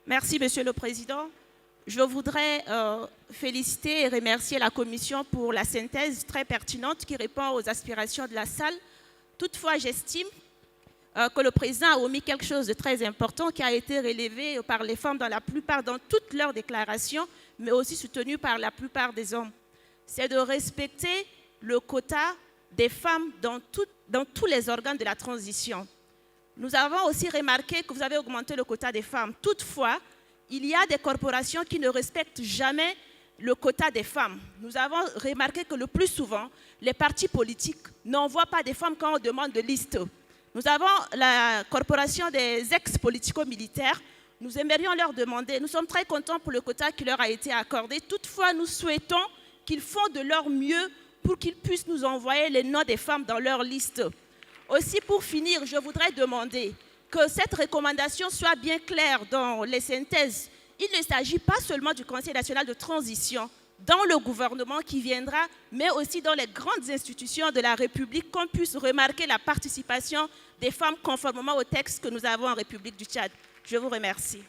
Merci, Monsieur le Président. Je voudrais féliciter et remercier la Commission pour la synthèse très pertinente qui répond aux aspirations de la salle. Toutefois, j'estime que le Président a omis quelque chose de très important qui a été relevé par les femmes dans toutes leurs déclarations, mais aussi soutenu par la plupart des hommes. C'est de respecter le quota des femmes dans tous les organes de la transition. Nous avons aussi remarqué que vous avez augmenté le quota des femmes. Toutefois, il y a des corporations qui ne respectent jamais le quota des femmes. Nous avons remarqué que le plus souvent, les partis politiques n'envoient pas des femmes quand on demande de liste. Nous avons la corporation des ex-politico-militaires. Nous aimerions leur demander, nous sommes très contents pour le quota qui leur a été accordé. Toutefois, nous souhaitons qu'ils font de leur mieux pour qu'ils puissent nous envoyer les noms des femmes dans leur liste. Aussi, pour finir, je voudrais demander que cette recommandation soit bien claire dans les synthèses. Il ne s'agit pas seulement du Conseil national de transition, dans le gouvernement qui viendra, mais aussi dans les grandes institutions de la République, qu'on puisse remarquer la participation des femmes conformément au texte que nous avons en République du Tchad. Je vous remercie.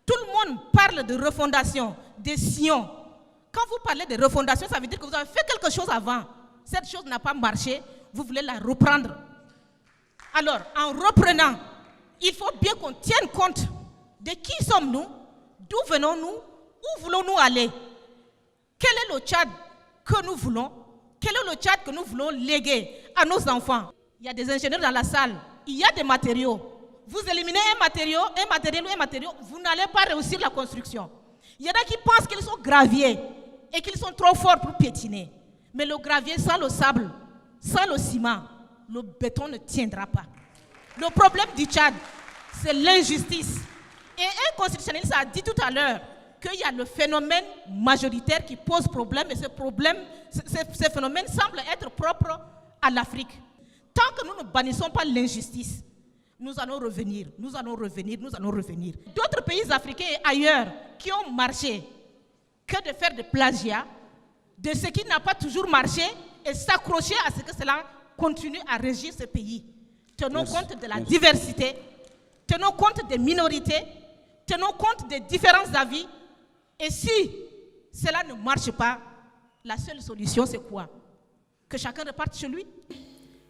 Tout le monde parle de refondation, de Sion. Quand vous parlez de refondation, ça veut dire que vous avez fait quelque chose avant. Cette chose n'a pas marché, vous voulez la reprendre. Alors, en reprenant, il faut bien qu'on tienne compte de qui sommes-nous, d'où venons-nous, où voulons-nous aller. Quel est le Tchad que nous voulons? Quel est le Tchad que nous voulons léguer à nos enfants? Il y a des ingénieurs dans la salle, il y a des matériaux. Vous éliminez un matériau, vous n'allez pas réussir la construction. Il y en a qui pensent qu'ils sont graviers et qu'ils sont trop forts pour piétiner. Mais le gravier sans le sable, sans le ciment, le béton ne tiendra pas. Le problème du Tchad, c'est l'injustice. Et un constitutionnaliste a dit tout à l'heure qu'il y a le phénomène majoritaire qui pose problème, et ce phénomène semble être propre à l'Afrique. Tant que nous ne bannissons pas l'injustice, nous allons revenir. D'autres pays africains et ailleurs qui ont marché, que de faire de plagiat, de ce qui n'a pas toujours marché, et s'accrocher à ce que cela continue à régir ce pays. Tenons compte de la diversité, tenons compte des minorités, tenons compte des différents avis. Et si cela ne marche pas, la seule solution, c'est quoi? Que chacun reparte chez lui?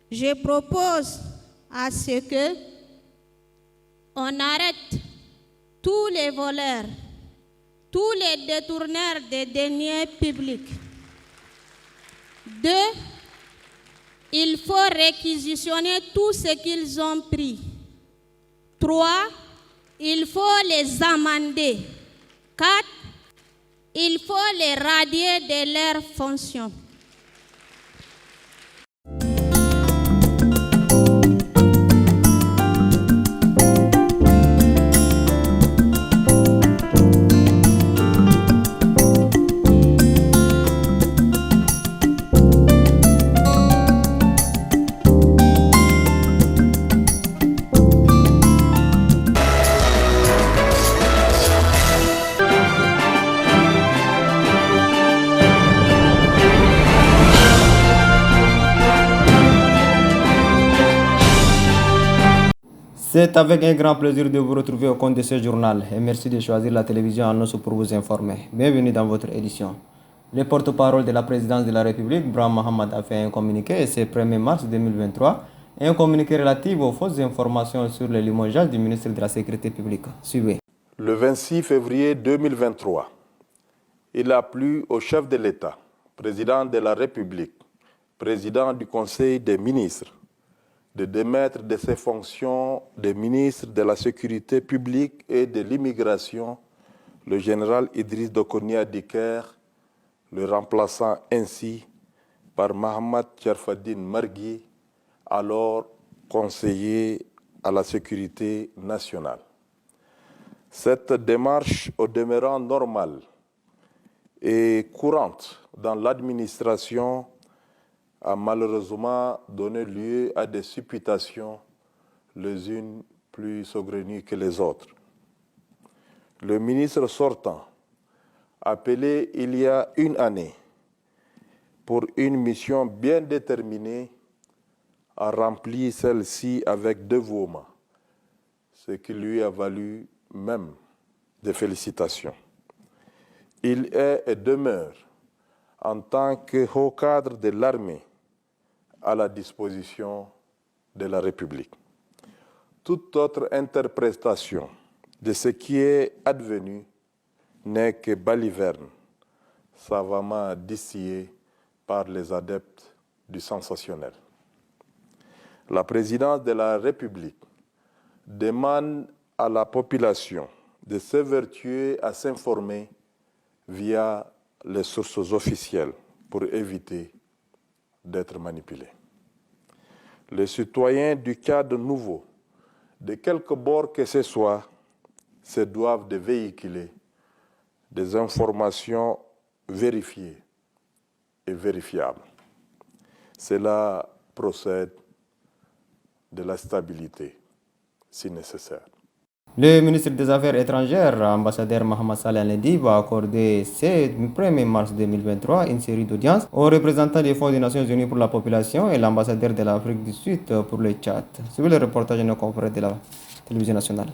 Je propose à ce que on arrête tous les voleurs, tous les détourneurs des deniers publics. 2. Il faut réquisitionner tout ce qu'ils ont pris. 3. Il faut les amender. 4. Il faut les radier de leurs fonctions. C'est avec un grand plaisir de vous retrouver au compte de ce journal et merci de choisir la télévision Annonce pour vous informer. Bienvenue dans votre édition. Le porte-parole de la présidence de la République, Brahim Mohamed, a fait un communiqué ce 1er mars 2023 et un communiqué relatif aux fausses informations sur le limogeage du ministre de la Sécurité publique. Suivez. Le 26 février 2023, il a plu au chef de l'État, président de la République, président du Conseil des ministres, de démettre de ses fonctions de ministre de la Sécurité publique et de l'immigration le général Idriss Dokonia Diker, le remplaçant ainsi par Mohamed Tcherfadine Margui, alors conseiller à la sécurité nationale. Cette démarche, au demeurant normale et courante dans l'administration, a malheureusement donné lieu à des supputations, les unes plus saugrenues que les autres. Le ministre sortant, appelé il y a une année pour une mission bien déterminée, a rempli celle-ci avec dévouement, ce qui lui a valu même des félicitations. Il est et demeure, en tant que haut cadre de l'armée, à la disposition de la République. Toute autre interprétation de ce qui est advenu n'est que baliverne, savamment distillée par les adeptes du sensationnel. La présidence de la République demande à la population de s'évertuer à s'informer via les sources officielles pour éviter d'être manipulés. Les citoyens du cadre nouveau, de quelque bord que ce soit, se doivent de véhiculer des informations vérifiées et vérifiables. Cela procède de la stabilité, si nécessaire. Le ministre des Affaires étrangères, ambassadeur Mohamed Saleh Al-Nedi, va accorder ce 1er mars 2023 une série d'audiences aux représentants des Fonds des Nations Unies pour la population et l'ambassadeur de l'Afrique du Sud pour le Tchad. Suivez le reportage de nos confrères de la télévision nationale.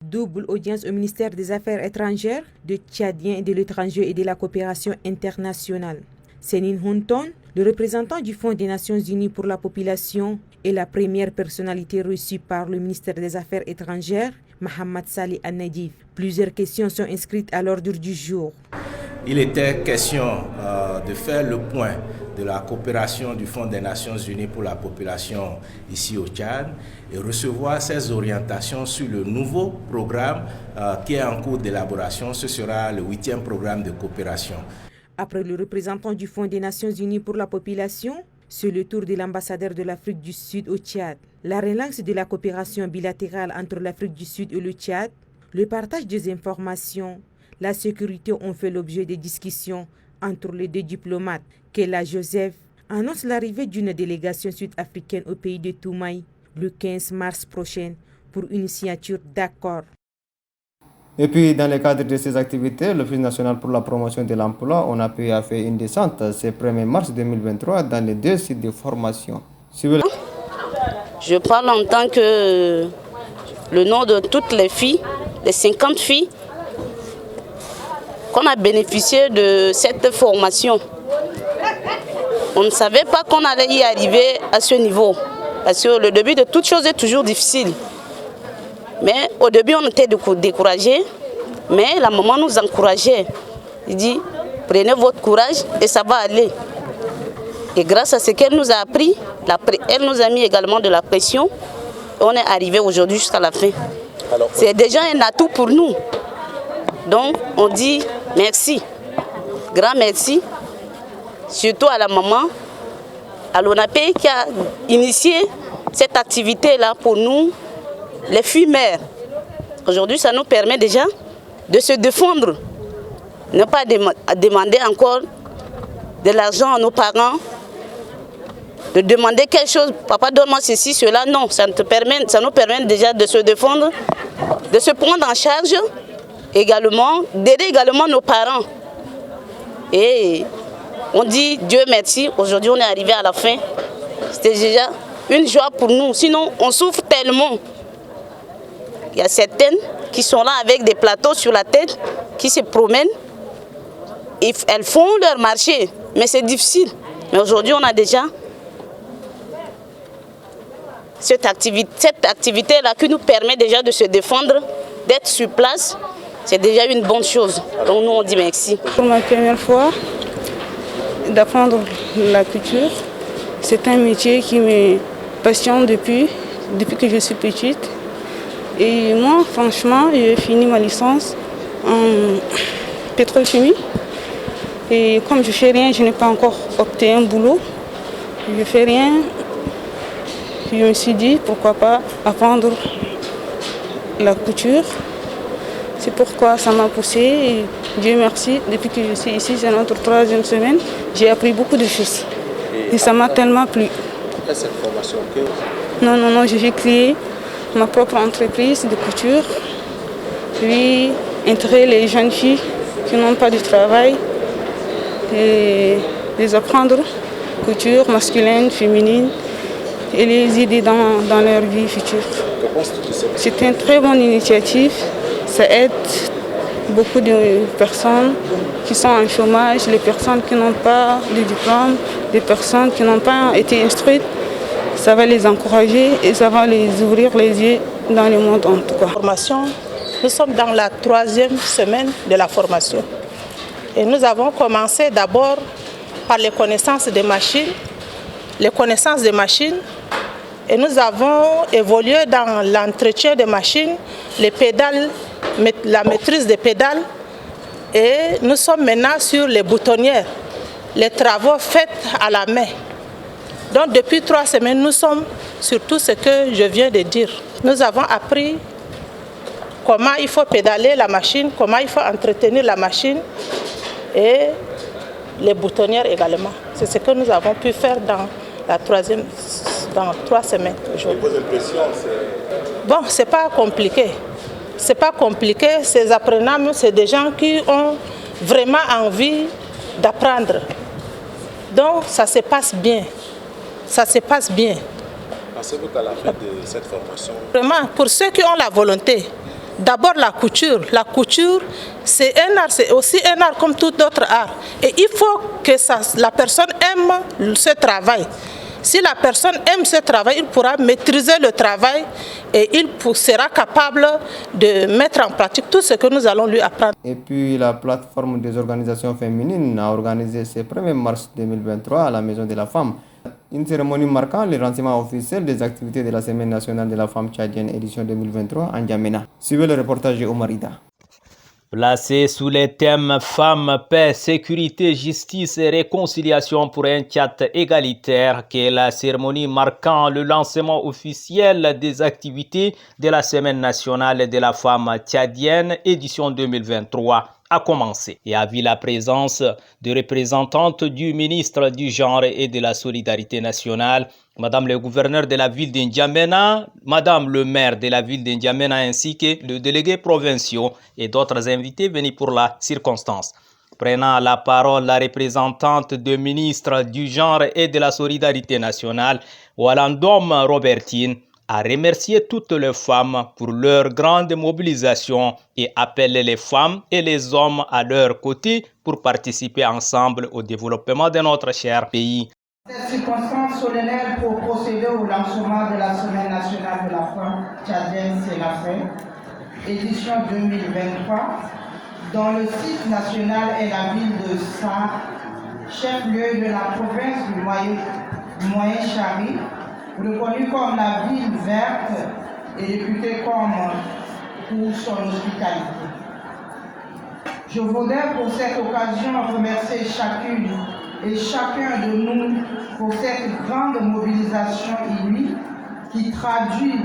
Double audience au ministère des Affaires étrangères, de Tchadiens et de l'étranger et de la coopération internationale. Senin Hunton, le représentant du Fonds des Nations Unies pour la population, est la première personnalité reçue par le ministère des Affaires étrangères, Mohamed Saleh Al-Nedi. Plusieurs questions sont inscrites à l'ordre du jour. Il était question de faire le point de la coopération du Fonds des Nations Unies pour la population ici au Tchad et recevoir ses orientations sur le nouveau programme qui est en cours d'élaboration. Ce sera le 8e programme de coopération. Après le représentant du Fonds des Nations Unies pour la population, c'est le tour de l'ambassadeur de l'Afrique du Sud au Tchad. La relance de la coopération bilatérale entre l'Afrique du Sud et le Tchad, le partage des informations, la sécurité ont fait l'objet de discussions entre les deux diplomates. Kela Joseph annonce l'arrivée d'une délégation sud-africaine au pays de Toumaï le 15 mars prochain pour une signature d'accord. Et puis, dans le cadre de ces activités, l'Office national pour la promotion de l'emploi, ONAPE, a fait une descente ce 1er mars 2023 dans les 2 sites de formation. Je parle en tant que le nom de toutes les filles, les 50 filles, qu'on a bénéficié de cette formation. On ne savait pas qu'on allait y arriver à ce niveau. Parce que le début de toute chose est toujours difficile. Mais au début, on était découragés. Mais la maman nous encourageait. Il dit, prenez votre courage et ça va aller. Et grâce à ce qu'elle nous a appris, elle nous a mis également de la pression. Et on est arrivé aujourd'hui jusqu'à la fin. C'est déjà un atout pour nous. Donc, on dit merci. Grand merci. Surtout à la maman, à l'ONAPE qui a initié cette activité-là pour nous, les filles mères. Aujourd'hui, ça nous permet déjà de se défendre. Ne pas demander encore de l'argent à nos parents, de demander quelque chose, papa donne-moi ceci, cela, non. Ça nous permet déjà de se défendre, de se prendre en charge, également, d'aider également nos parents. Et on dit Dieu merci, aujourd'hui on est arrivé à la fin. C'était déjà une joie pour nous, sinon on souffre tellement. Il y a certaines qui sont là avec des plateaux sur la tête, qui se promènent, et elles font leur marché, mais c'est difficile. Mais aujourd'hui on a déjà cette activité-là qui nous permet déjà de se défendre, d'être sur place. C'est déjà une bonne chose. Donc nous on dit merci. Pour ma première fois d'apprendre la couture, c'est un métier qui me passionne depuis que je suis petite. Et moi, franchement, j'ai fini ma licence en pétrochimie. Et comme je ne fais rien, je n'ai pas encore obtenu un boulot. Je ne fais rien. Je me suis dit, pourquoi pas apprendre la couture. C'est pourquoi ça m'a poussée. Et Dieu merci, depuis que je suis ici, c'est notre 3e semaine, j'ai appris beaucoup de choses. Et ça m'a tellement plu. Après cette formation, Non, j'ai créé ma propre entreprise de couture. Puis, intégrer les jeunes filles qui n'ont pas de travail et les apprendre couture masculine, féminine et les aider dans leur vie future. que penses-tu de ça? C'est une très bonne initiative. Ça aide beaucoup de personnes qui sont en chômage, les personnes qui n'ont pas de diplôme, les personnes qui n'ont pas été instruites. Ça va les encourager et ça va les ouvrir les yeux dans le monde en tout cas. Formation, nous sommes dans la 3e semaine de la formation. Et nous avons commencé d'abord par les connaissances des machines. Et nous avons évolué dans l'entretien des machines, les pédales, la maîtrise des pédales. Et nous sommes maintenant sur les boutonnières, les travaux faits à la main. Donc depuis 3 semaines, nous sommes sur tout ce que je viens de dire. Nous avons appris comment il faut pédaler la machine, comment il faut entretenir la machine et les boutonnières également. C'est ce que nous avons pu faire dans 3 semaines aujourd'hui. Vos impressions, bon, c'est pas compliqué. C'est pas compliqué. Ces apprenants, c'est des gens qui ont vraiment envie d'apprendre. Donc ça se passe bien. Ça se passe bien. Pensez-vous qu'à la fin de cette formation... Vraiment, pour ceux qui ont la volonté, d'abord la couture. La couture, c'est un art, c'est aussi un art comme tout autre art. Et il faut que la personne aime ce travail. Si la personne aime ce travail, il pourra maîtriser le travail et il sera capable de mettre en pratique tout ce que nous allons lui apprendre. Et puis la plateforme des organisations féminines a organisé ce 1er mars 2023 à la Maison de la Femme une cérémonie marquant le lancement officiel des activités de la Semaine nationale de la femme tchadienne édition 2023 en N'Djamena. Suivez le reportage de Omarida. Placé sous les thèmes femmes, paix, sécurité, justice et réconciliation pour un Tchad égalitaire, qui est la cérémonie marquant le lancement officiel des activités de la Semaine nationale de la femme tchadienne édition 2023 a commencé et a vu la présence de représentantes du ministre du Genre et de la Solidarité nationale, Madame le gouverneur de la ville d'N'Djamena, Madame le maire de la ville d'N'Djamena ainsi que le délégué provincial et d'autres invités venus pour la circonstance. Prenant la parole, la représentante du ministre du Genre et de la Solidarité nationale, Walandom Robertine, a remercié toutes les femmes pour leur grande mobilisation et appelle les femmes et les hommes à leur côté pour participer ensemble au développement de notre cher pays. Cette circonstance solennelle pour procéder au lancement de la Semaine nationale de la femme tchadienne, c'est la fin, édition 2023, dont le site national est la ville de Sa, chef-lieu de la province du Moyen Chari, reconnue comme la ville verte et réputée comme pour son hospitalité. Je voudrais pour cette occasion remercier chacune et chacun de nous pour cette grande mobilisation inouïe qui traduit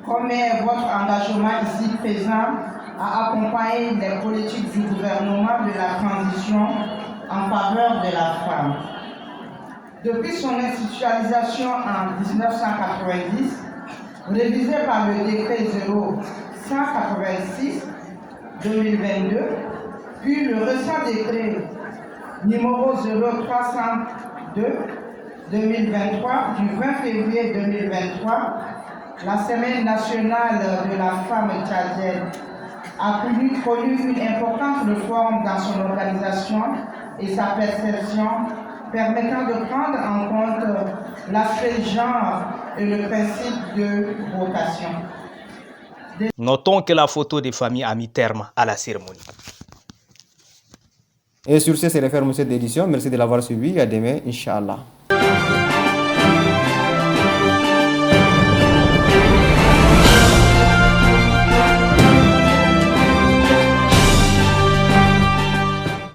comme est votre engagement ici présent à accompagner les politiques du gouvernement de la transition en faveur de la femme. Depuis son institutionnalisation en 1990, révisé par le décret 0186-2022, puis le récent décret numéro 0302-2023 du 20 février 2023, la Semaine nationale de la femme tchadienne a connu une importante réforme dans son organisation et sa perception, permettant de prendre en compte l'aspect genre et le principe de vocation. Notons que la photo des familles a mis terme à la cérémonie. Et sur ce, c'est la ferme cette édition. Merci de l'avoir suivi. À demain, Inch'Allah.